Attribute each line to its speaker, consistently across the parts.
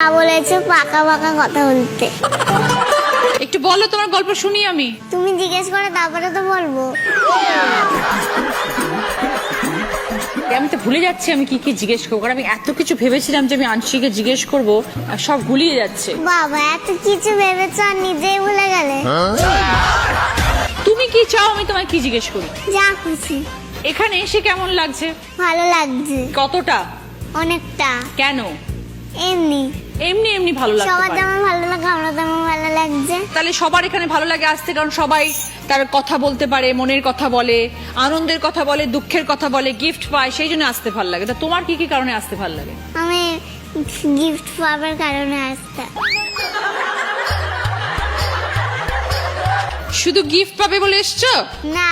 Speaker 1: বলেছো পাকা পাকা কথা বলতে।
Speaker 2: একটু বলো, তোমার গল্প শুনি আমি।
Speaker 1: তুমি জিজ্ঞেস করে তারপরে তো বলবো।
Speaker 2: আমি তো ভুলে যাচ্ছি আমি কি কি জিজ্ঞেস করবো, কারণ আমি এত কিছু ভেবেছিলাম যে আমি আনশিকে জিজ্ঞেস করবো, আর সব গুলিয়ে যাচ্ছে।
Speaker 1: বাবা এত কিছু ভেবেছো আর নিজেই ভুলে গেলে।
Speaker 2: তুমি কি চাও আমি তোমায় কি জিজ্ঞেস করি?
Speaker 1: যা খুশি।
Speaker 2: এখানে এসে কেমন লাগছে?
Speaker 1: ভালো লাগছে
Speaker 2: কতটা?
Speaker 1: অনেকটা।
Speaker 2: কেন?
Speaker 1: এমনি
Speaker 2: এমনি এমনি ভালো লাগছে।
Speaker 1: সবার যেমন ভালো লাগে আমরা তেমন ভালো লাগছে।
Speaker 2: তাহলে সবার এখানে ভালো লাগে আসতে, কারণ সবাই তার কথা বলতে পারে, মনের কথা বলে, আনন্দের কথা বলে, দুঃখের কথা বলে, গিফট পায়, সেই জন্য আসতে ভালো লাগে। তা তোমার কি কি কারণে আসতে ভালো লাগে?
Speaker 1: আমি গিফট পাওয়ার কারণে আসতে।
Speaker 2: শুধু গিফট পাবে বলে এসছো?
Speaker 1: না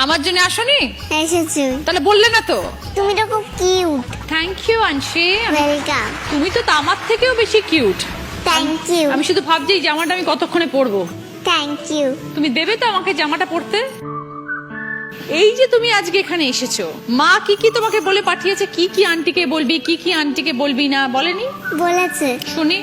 Speaker 2: আমার জন্য আসনি?
Speaker 1: এসেছি।
Speaker 2: তাহলে বললে না তো।
Speaker 1: তুমি তো খুব cute.
Speaker 2: Thank you Anshi.
Speaker 1: Welcome.
Speaker 2: তুমি তো আমার থেকেও বেশি কিউট।
Speaker 1: Thank you.
Speaker 2: আমি শুধু ভাবছি এই জামাটা আমি কতক্ষণে পরবো।
Speaker 1: Thank you.
Speaker 2: তুমি দেবে তো আমাকে জামাটা পরতে? এই যে তুমি আজকে এখানে এসেছো, মা কি কি তোমাকে বলে পাঠিয়েছে? কি কি আন্টিকে বলবি, কি কি আন্টিকে বলবি না, বলেনি?
Speaker 1: বলেছে।
Speaker 2: শুনি।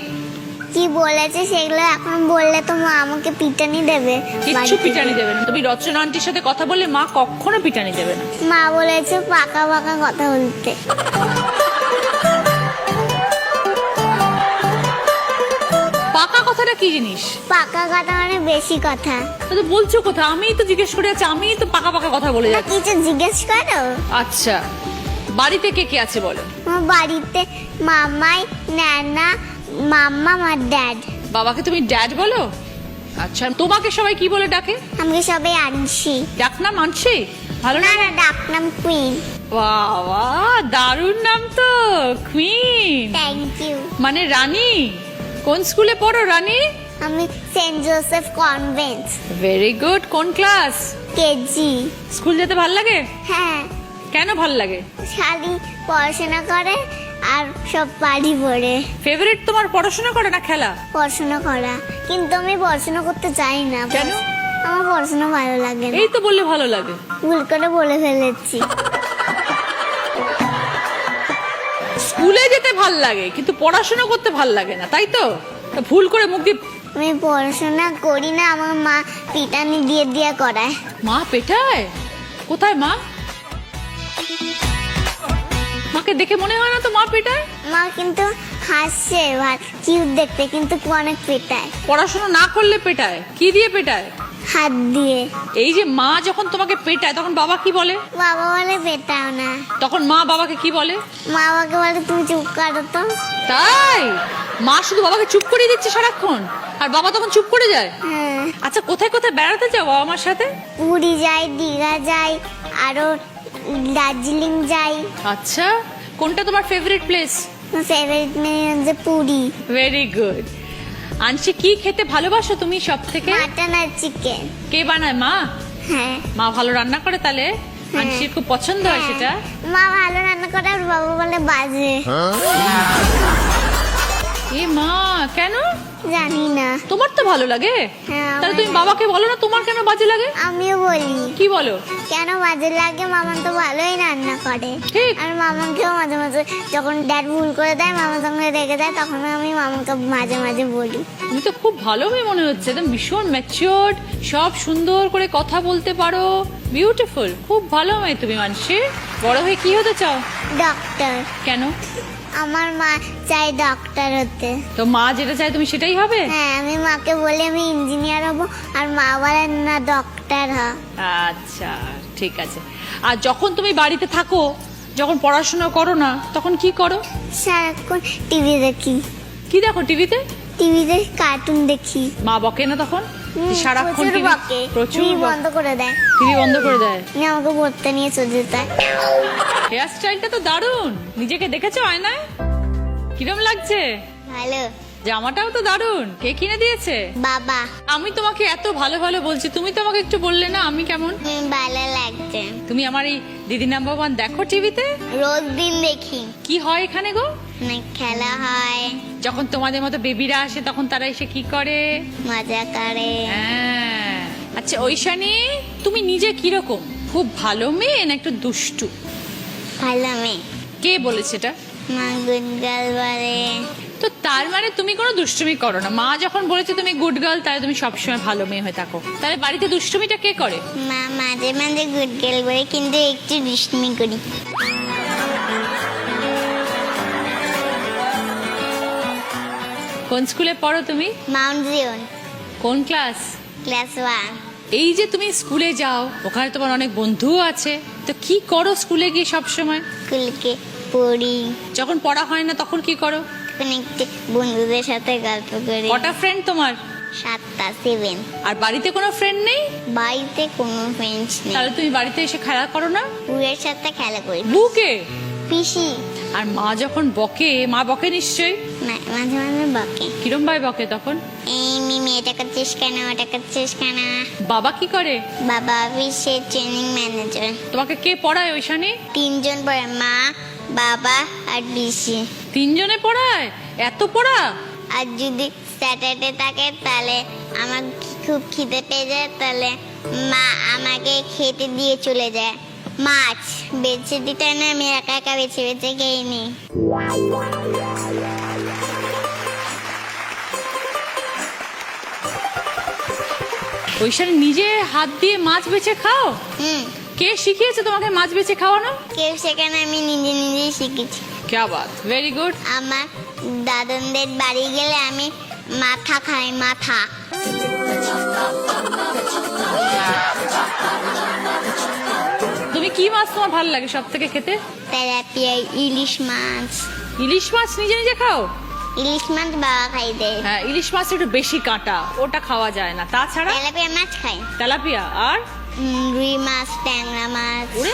Speaker 1: কি বলেছে সেগুলো এখন বললে তো মা আমাকে পিটানি দেবে।
Speaker 2: কিচ্ছু
Speaker 1: বাড়িতে।
Speaker 2: পিটানি দেবে না। তুমি রচনা আন্টির সাথে কথা বললে মা কখনো পিটানি দেবে না।
Speaker 1: মা বলেছে পাকা পাকা কথা বলতে।
Speaker 2: পাকা কথাটা কি জিনিস?
Speaker 1: পাকা কথা মানে বেশি কথা।
Speaker 2: তো বলছো কথা, আমিই তো জিজ্ঞেস করে আছি, আমিই তো পাকা পাকা কথা বলে
Speaker 1: না
Speaker 2: যাচ্ছি।
Speaker 1: কিছু জিজ্ঞেস করো।
Speaker 2: আচ্ছা, বাড়িতে কে কে আছে বলো?
Speaker 1: আমার বাড়িতে মামাই, নানা, মাম্মা, আর ড্যাড।
Speaker 2: বাবাকে তুমি ড্যাড বলো? আচ্ছা, তোমাকে সবাই কি বলে ডাকে?
Speaker 1: আমাকে সবাই আনছি।
Speaker 2: ডাক নাম আনছি? ভালো
Speaker 1: না
Speaker 2: না?
Speaker 1: না ডাকনাম কুইন।
Speaker 2: বাবা, দারুণ নাম তো, কুইন।
Speaker 1: Thank you.
Speaker 2: মানে রানী। কোন স্কুলে পড়ো রানী?
Speaker 1: আমি saint Joseph convent
Speaker 2: very good. কোন ক্লাস?
Speaker 1: কেজি।
Speaker 2: স্কুল যেতে ভাল লাগে?
Speaker 1: হ্যাঁ
Speaker 2: কেন ভাল লাগে?
Speaker 1: শালি পড়াশোনা করে আর সব বাড়ি পড়ে।
Speaker 2: ফেভারিট তোমার পড়াশোনা করে না খেলা?
Speaker 1: পড়াশোনা করা, কিন্তু আমি পড়াশোনা করতে চাই না।
Speaker 2: কেন?
Speaker 1: আমার পড়াশোনা ভালো লাগে না।
Speaker 2: এই তো বললে ভালো লাগে।
Speaker 1: ভুল করে বলে ফেলেছি।
Speaker 2: স্কুলে যেতে ভাল লাগে কিন্তু পড়াশোনা করতে ভাল লাগে না, তাই তো? তা ভুল করে মুখ দিয়ে।
Speaker 1: আমি পড়াশোনা করি না, আমার মা পিটানি দিয়ে দিয়ে করায়।
Speaker 2: মা পেটায়? কোথায় মা? মাকে দেখে মনে হয় না তো মা পেটায়।
Speaker 1: মা কিন্তু হাসছে, কিউট দেখতে, কিন্তু অনেক পেটায়।
Speaker 2: পড়াশোনা না করলে পেটায়? কি দিয়ে পেটায়?
Speaker 1: হাত দিয়ে।
Speaker 2: এই যে মা যখন তোমাকে পেটায় তখন বাবা কি বলে?
Speaker 1: বাবা বলে পেটাও না।
Speaker 2: তখন মা বাবাকে কি বলে?
Speaker 1: মা বাবাকে বলে তুমি চুপ করো তো।
Speaker 2: তাই? মা শুধু বাবাকে চুপ করিয়ে দিচ্ছে সারাক্ষণ, আর বাবা তখন চুপ করে যায়?
Speaker 1: হ্যাঁ।
Speaker 2: আচ্ছা, কোথায় কোথায় বেড়াতে যাও বাবা মার সাথে?
Speaker 1: পুরী যাই, দীঘা যাই, আরো দার্জিলিং যাই।
Speaker 2: আচ্ছা, কোনটা তোমার ফেভারিট প্লেস?
Speaker 1: ফেভারিট হচ্ছে পুরী।
Speaker 2: Very good. আনসি, কি খেতে ভালোবাসো তুমি সব থেকে?
Speaker 1: মাটন আর চিকেন।
Speaker 2: কে বানায়? মা?
Speaker 1: হ্যাঁ।
Speaker 2: মা ভালো রান্না করে তাহলে? আনসির খুব পছন্দ হয় সেটা?
Speaker 1: মা ভালো রান্না করে আর বাবা বলে বাজে।
Speaker 2: এ মা, কেন?
Speaker 1: জানি না।
Speaker 2: তোমার তো ভালো লাগে।
Speaker 1: হ্যাঁ,
Speaker 2: তাহলে তুমি
Speaker 1: আমার-
Speaker 2: বাবাকে বলো না তোমার কেন বাজে লাগে?
Speaker 1: আমিও বলি
Speaker 2: কি বলো?
Speaker 1: কেন বাজে লাগে, মামা তো ভালোই রান্না করে।
Speaker 2: ঠিক।
Speaker 1: আর মামাকেও মাঝে মাঝে যখন ড্যাড ভুল করে দেয়, মামার সঙ্গে রেগে দেয়, তখন আমি মামাকে মাঝে মাঝে বলি।
Speaker 2: তুমি তো খুব ভালো মেয়ে মনে হচ্ছে, একদম ভীষণ ম্যাচিওর্ড, সব সুন্দর করে কথা বলতে পারো, বিউটিফুল, খুব ভালো মেয়ে তুমি। মানসি, বড় হয়ে কি হতে চাও?
Speaker 1: ডক্টর।
Speaker 2: কেন?
Speaker 1: আমার মা চাই ডক্টর হতে।
Speaker 2: তো মা যেটা চায় তুমি সেটাই হবে?
Speaker 1: হ্যাঁ, আমি মাকে বলি আমি ইঞ্জিনিয়ার হব, আর মা বলে না ডক্টর হ।
Speaker 2: আচ্ছা, ঠিক আছে। আর যখন তুমি বাড়িতে থাকো, যখন পড়াশোনা করো না, তখন কি করো?
Speaker 1: সারাক্ষণ টিভি দেখি।
Speaker 2: কি দেখো টিভিতে?
Speaker 1: টিভিতে কার্টুন দেখি।
Speaker 2: মা বকে না তখন? যে সারাক্ষণ
Speaker 1: প্রচুর
Speaker 2: টিভি?
Speaker 1: বকে।
Speaker 2: প্রচুর
Speaker 1: টিভি বন্ধ করে দেয়।
Speaker 2: টিভি বন্ধ করে দেয়।
Speaker 1: নিয়ে আমাকে পড়তে নিয়ে চলে যেতে হয়।
Speaker 2: হেয়ার স্টাইলটা তো দারুণ। নিজেকে দেখেছো আয়নায়? কিরম লাগছে?
Speaker 1: ভালো।
Speaker 2: জামাটাও তো দারুণ। কে কিনে দিয়েছে?
Speaker 1: বাবা।
Speaker 2: আমি তোমাকে এত ভালো ভালো বলছি, তুমি তো আমাকে একটু বললে না আমি কেমন?
Speaker 1: ভালো লাগছে।
Speaker 2: তুমি আমার এই দিদি নাম্বার 1 দেখো টিভিতে?
Speaker 1: রোজ দিন দেখি।
Speaker 2: কি হয় এখানে গো?
Speaker 1: অনেক খেলা হয়,
Speaker 2: যখন তোমাদের মতো বেবিরা আসে তখন তারা এসে কি করে?
Speaker 1: মজা করে।
Speaker 2: হ্যাঁ। আচ্ছা ঐশানী, তুমি নিজে কিরকম? খুব ভালো মেয়ে না একটু দুষ্টু?
Speaker 1: ভালো মেয়ে।
Speaker 2: কে বলেছে এটা?
Speaker 1: মা গুড গার্ল বলে।
Speaker 2: তো তার মানে তুমি কোনো দুষ্টুমি করো না। মা যখন বলেছে তুমি গুড গার্ল, তাহলে তুমি সবসময় ভালো মেয়ে হয়ে থাকো। তাহলে বাড়িতে দুষ্টুমিটা কে করে?
Speaker 1: মা মাঝে মাঝে গুড গার্ল বলে, কিন্তু একটু দুষ্টুমি করি।
Speaker 2: কোন স্কুলে পড়ো তুমি?
Speaker 1: মাউন্ট জিওন,
Speaker 2: কোন ক্লাস?
Speaker 1: ক্লাস 1।
Speaker 2: এই যে তুমি স্কুলে যাও, ওখানে তোমার অনেক বন্ধুও আছে, তো কি করো স্কুলে গিয়ে সব সময়?
Speaker 1: স্কুলকে পড়ি,
Speaker 2: যখন পড়া হয় না তখন কি করো?
Speaker 1: তখন একটু বন্ধুদের সাথে গল্প করি।
Speaker 2: কটা ফ্রেন্ড তোমার?
Speaker 1: 7টা 7।
Speaker 2: আর বাড়িতে কোনো ফ্রেন্ড নেই?
Speaker 1: বাড়িতে কোনো ফ্রেন্ডস নেই।
Speaker 2: তাহলে তুমি বাড়িতে এসে খেলা করো না?
Speaker 1: বুয়ের সাথে খেলা করি।
Speaker 2: বুকে?
Speaker 1: পিসি।
Speaker 2: আর মা যখন বকে, মা বকে নিশ্চয়ই?
Speaker 1: মাঝে মাঝে বকে।
Speaker 2: কিরম ভাই বকে তখন?
Speaker 1: এই মিমি এটা করছিস কেন, ওটা করছিস কেন।
Speaker 2: বাবা কি করে?
Speaker 1: বাবা অফিসের ট্রেনিং ম্যানেজার।
Speaker 2: তোমাকে কে পড়ায় ওইখানে?
Speaker 1: 3 জন পড়ে, মা, বাবা আর পিসি।
Speaker 2: 3 জনে পড়ায়? এত পড়া?
Speaker 1: আর যদি স্যাটারডে থাকে তাহলে আমার খুব খিদে পেয়ে যায়, তাহলে মা আমাকে খেতে দিয়ে চলে যায়। মাছ বেছে দিতে না, আমি একা একা বেছে বেছে খেয়ে নিই।
Speaker 2: ওইখানে নিজে হাত দিয়ে মাছ বেছে খাও? কে শিখিয়েছে তোমাকে মাছ বেছে খাওয়ানো?
Speaker 1: কেউ সেখানে, আমি নিজে নিজেই শিখেছি।
Speaker 2: ক্যা বাত, ভেরি গুড।
Speaker 1: আমার দাদনদের বাড়ি গেলে আমি মাথা খাই, মাথা।
Speaker 2: তুমি কি মাছ তোমার ভালো লাগে সব থেকে খেতে?
Speaker 1: তেলাপিয়া, ইলিশ মাছ।
Speaker 2: ইলিশ মাছ নিজে নিজে খাও?
Speaker 1: ইলিশ মাছ বাবা খাই দেয়।
Speaker 2: হ্যাঁ, ইলিশ মাছ একটু বেশি কাঁটা, ওটা খাওয়া যায় না। তাছাড়া?
Speaker 1: তেলাপিয়া মাছ খাই।
Speaker 2: তেলাপিয়া আর?
Speaker 1: রুই মাছ, ট্যাংরা মাছ,
Speaker 2: ওরে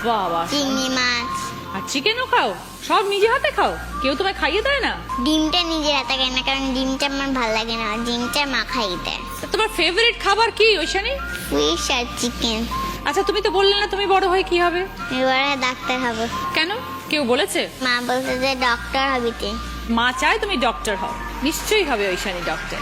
Speaker 2: বাবা!
Speaker 1: চিংড়ি মাছ।
Speaker 2: আর চিকেনও খাও? সব নিজে হাতে খাও? কেউ তোমায় খাইয়ে দেয় না?
Speaker 1: ডিমটা নিজের হাতে খাই না, কারণ ডিমটা আমার ভালো লাগে না। ডিমটা মা খাই দেয়।
Speaker 2: তা তোমার ফেভারিট খাবার কি ওইখানে?
Speaker 1: ফিশ আর চিকেন।
Speaker 2: আচ্ছা, তুমি তো বললে না তুমি বড় হয়ে কি হবে?
Speaker 1: এবারে ডাক্তার হবো।
Speaker 2: কেন? কেউ বলেছে?
Speaker 1: মা বলছে যে ডক্টর হবি তুই।
Speaker 2: মা চায় তুমি ডক্টর হও। নিশ্চয়ই হবে ওইখানে ডক্টর।